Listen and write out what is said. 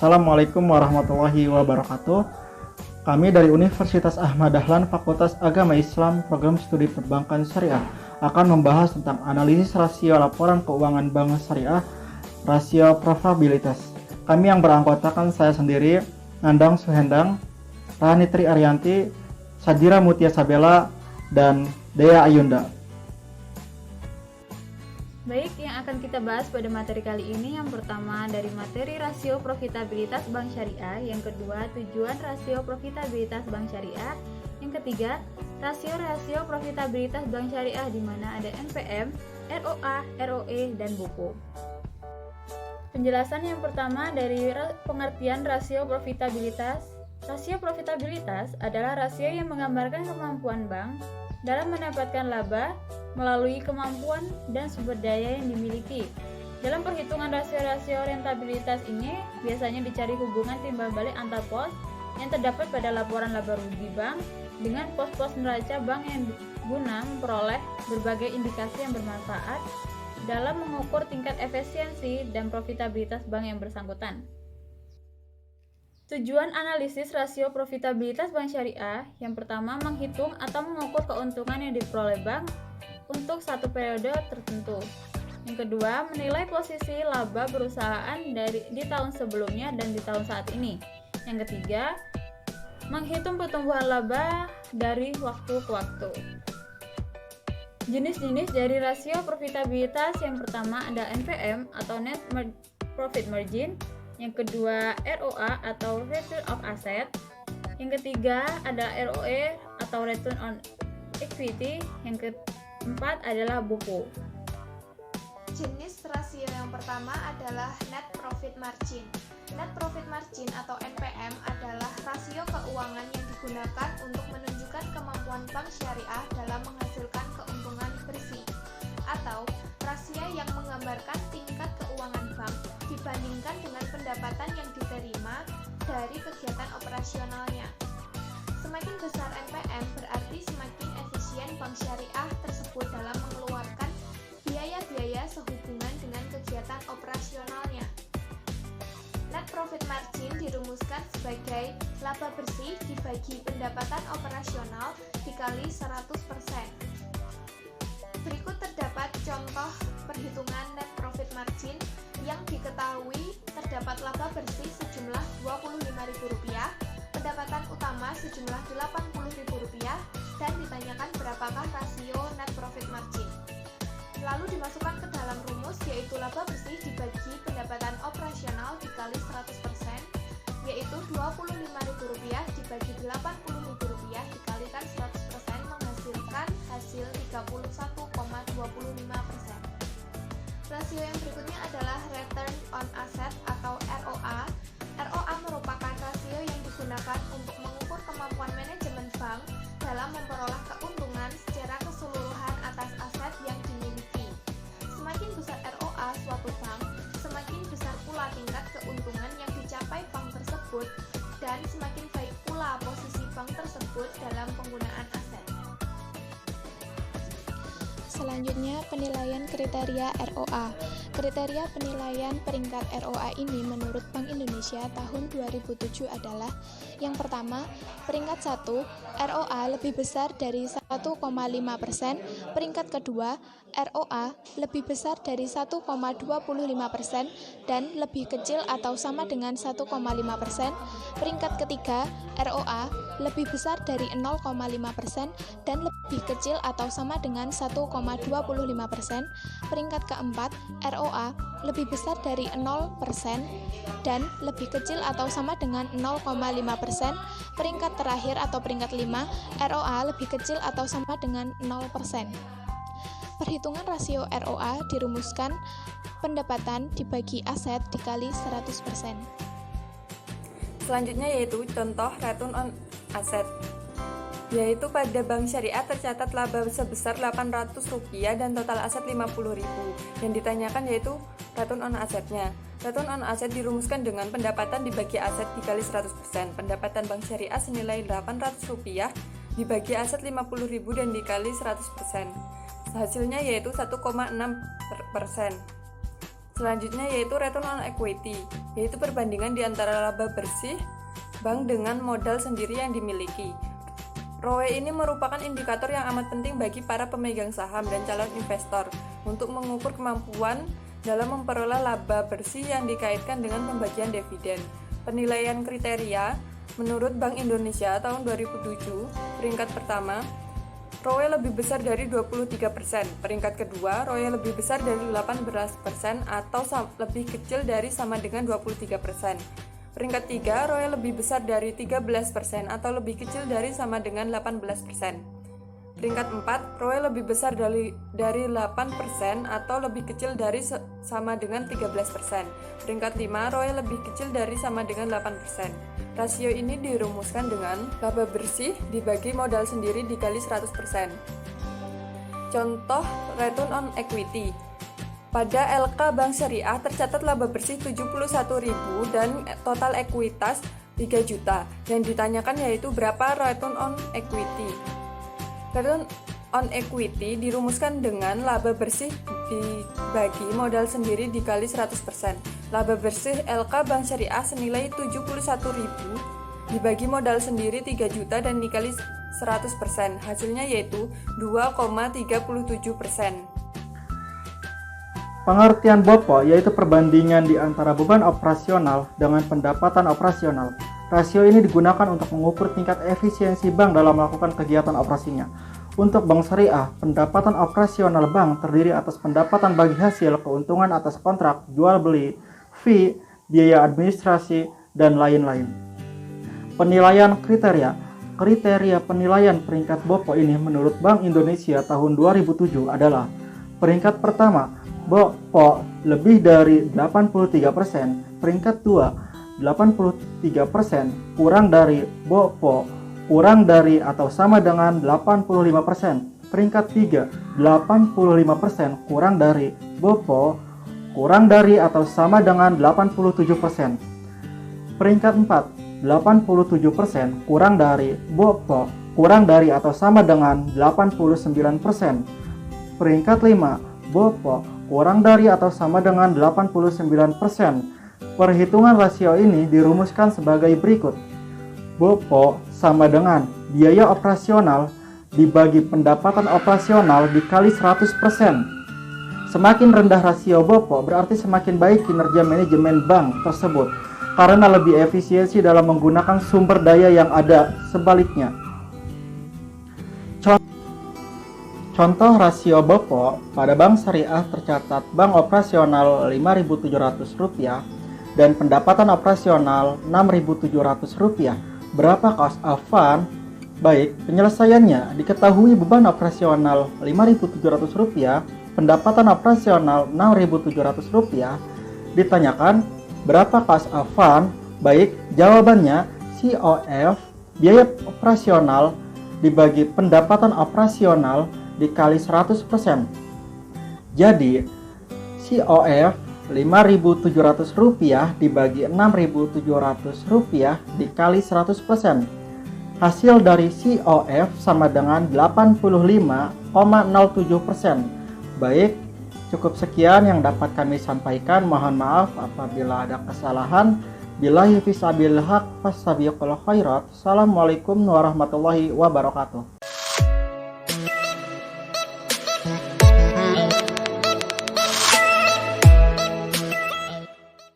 Assalamualaikum warahmatullahi wabarakatuh. Kami dari Universitas Ahmad Dahlan Fakultas Agama Islam Program Studi Perbankan Syariah akan membahas tentang analisis rasio laporan keuangan bank syariah, rasio probabilitas. Kami yang beranggotakan saya sendiri, Nandang Suhendang, Ranitri Arianti, Sajira Mutia Sabela, dan Dea Ayunda. Baik, yang akan kita bahas pada materi kali ini yang pertama dari materi rasio profitabilitas bank syariah, yang kedua tujuan rasio profitabilitas bank syariah, yang ketiga rasio profitabilitas bank syariah di mana ada NPM, ROA, ROE, dan buku. Penjelasan yang pertama dari pengertian rasio profitabilitas. Rasio profitabilitas adalah rasio yang menggambarkan kemampuan bank dalam mendapatkan laba melalui kemampuan dan sumber daya yang dimiliki. Dalam perhitungan rasio-rasio rentabilitas ini biasanya dicari hubungan timbal balik antar pos yang terdapat pada laporan laba rugi bank dengan pos-pos neraca bank yang guna memperoleh berbagai indikasi yang bermanfaat dalam mengukur tingkat efisiensi dan profitabilitas bank yang bersangkutan. Tujuan analisis rasio profitabilitas bank syariah yang pertama menghitung atau mengukur keuntungan yang diperoleh bank untuk satu periode tertentu. Yang kedua, menilai posisi laba perusahaan di tahun sebelumnya dan di tahun saat ini. Yang ketiga, menghitung pertumbuhan laba dari waktu ke waktu. Jenis-jenis dari rasio profitabilitas yang pertama ada NPM atau Net Profit Margin, yang kedua ROA atau Return of Asset, yang ketiga ada ROE atau Return on Equity, yang keempat adalah buku. Jenis rasio yang pertama adalah Net Profit Margin. Net Profit Margin atau NPM adalah rasio keuangan yang digunakan untuk menunjukkan kemampuan bank syariah dalam menghasilkan keuntungan bersih, atau rasio yang menggambarkan tingkat keuangan bank dibandingkan dengan pendapatan yang diterima dari kegiatan operasionalnya. Semakin besar NPM berarti semakin efisien bank syariah tersebut dalam mengeluarkan biaya-biaya sehubungan dengan kegiatan operasionalnya. Net Profit Margin dirumuskan sebagai laba bersih dibagi pendapatan operasional dikali 100%. Berikut terdapat contoh perhitungan Net Profit Margin yang diketahui terdapat laba bersih sejumlah Rp25.000, pendapatan utama sejumlah Rp80.000, dan ditanyakan berapakah rasio Net Profit Margin. Lalu dimasukkan ke dalam rumus, yaitu laba bersih dibagi pendapatan operasional dikali 100%, yaitu Rp25.000 dibagi Rp80.000 dikalikan 100% menghasilkan hasil 31,25%. Rasio yang berikutnya adalah Return on Asset atau ROA. ROA merupakan rasio yang digunakan untuk mengukur kemampuan manajemen bank dalam memperoleh keuntungan secara keseluruhan atas aset yang dimiliki. Semakin besar ROA suatu bank, semakin besar pula tingkat keuntungan yang dicapai bank tersebut dan semakin baik pula posisi bank tersebut dalam penggunaan aset. Selanjutnya, penilaian kriteria ROA. Kriteria penilaian peringkat ROA ini menurut Bank Indonesia tahun 2007 adalah: yang pertama, peringkat 1, ROA lebih besar dari 1,5%, peringkat kedua, ROA lebih besar dari 1,25% dan lebih kecil atau sama dengan 1,5%, peringkat ketiga, ROA lebih besar dari 0,5% dan lebih kecil atau sama dengan 1,25%, peringkat keempat, ROA lebih besar dari 0% dan lebih kecil atau sama dengan 0,5%, peringkat terakhir atau peringkat 5, ROA lebih kecil atau sama dengan 0%. Perhitungan rasio ROA dirumuskan pendapatan dibagi aset dikali 100%. Selanjutnya yaitu contoh Return on Asset, yaitu pada bank syariah tercatat laba sebesar Rp800 dan total aset Rp50.000. Yang ditanyakan yaitu Return on Asset-nya. Return on Asset dirumuskan dengan pendapatan dibagi aset dikali 100%. Pendapatan bank syariah senilai Rp800 dibagi aset Rp50.000 dan dikali 100%. Hasilnya yaitu 1,6%. Selanjutnya yaitu return on equity, yaitu perbandingan di antara laba bersih bank dengan modal sendiri yang dimiliki. ROE ini merupakan indikator yang amat penting bagi para pemegang saham dan calon investor untuk mengukur kemampuan dalam memperoleh laba bersih yang dikaitkan dengan pembagian dividen. Penilaian kriteria menurut Bank Indonesia tahun 2007, peringkat pertama, ROE lebih besar dari 23%, peringkat kedua, ROE lebih besar dari 18% atau lebih kecil dari sama dengan 23%. Peringkat 3, ROE lebih besar dari 13% atau lebih kecil dari sama dengan 18%. Peringkat 4, ROE lebih besar dari 8% atau lebih kecil dari sama dengan 13%. Peringkat 5, ROE lebih kecil dari sama dengan 8%. Rasio ini dirumuskan dengan laba bersih dibagi modal sendiri dikali 100%. Contoh return on equity. Pada LK Bank Syariah tercatat laba bersih 71.000 dan total ekuitas 3 juta. Yang ditanyakan yaitu berapa return on equity. Return on equity dirumuskan dengan laba bersih dibagi modal sendiri dikali 100%. Laba bersih LK Bank Syariah senilai 71.000 dibagi modal sendiri 3 juta dan dikali 100%. Hasilnya yaitu 2,37%. Pengertian BOPO yaitu perbandingan di antara beban operasional dengan pendapatan operasional. Rasio ini digunakan untuk mengukur tingkat efisiensi bank dalam melakukan kegiatan operasinya. Untuk bank syariah, pendapatan operasional bank terdiri atas pendapatan bagi hasil, keuntungan atas kontrak, jual beli, fee, biaya administrasi, dan lain-lain. Penilaian kriteria. Kriteria penilaian peringkat BOPO ini menurut Bank Indonesia tahun 2007 adalah: peringkat pertama, BOPO lebih dari 83%, peringkat 2, 83%, kurang dari BOPO, kurang dari atau sama dengan 85%, peringkat 3, 85%, kurang dari BOPO, kurang dari atau sama dengan 87%, peringkat 4, 87%, kurang dari BOPO, kurang dari atau sama dengan 89%, peringkat 5, BOPO, kurang dari atau sama dengan 89%. Perhitungan rasio ini dirumuskan sebagai berikut. BOPO sama dengan biaya operasional dibagi pendapatan operasional dikali 100%. Semakin rendah rasio BOPO berarti semakin baik kinerja manajemen bank tersebut karena lebih efisiensi dalam menggunakan sumber daya yang ada. Sebaliknya, contoh rasio BOPO pada bank syariah tercatat bank operasional Rp5.700 dan pendapatan operasional Rp6.700. Berapa cost of fund? Baik, penyelesaiannya diketahui beban operasional Rp5.700, pendapatan operasional Rp6.700. Ditanyakan berapa cost of fund? Baik, jawabannya COF, biaya operasional dibagi pendapatan operasional dikali 100%. Jadi COF Rp5.700 dibagi Rp6.700 dikali 100%. Hasil dari COF sama dengan 85,07%. Baik, cukup sekian yang dapat kami sampaikan. Mohon maaf apabila ada kesalahan. Billahi fisabilil haq, fassabiqul khairat. Assalamualaikum warahmatullahi wabarakatuh.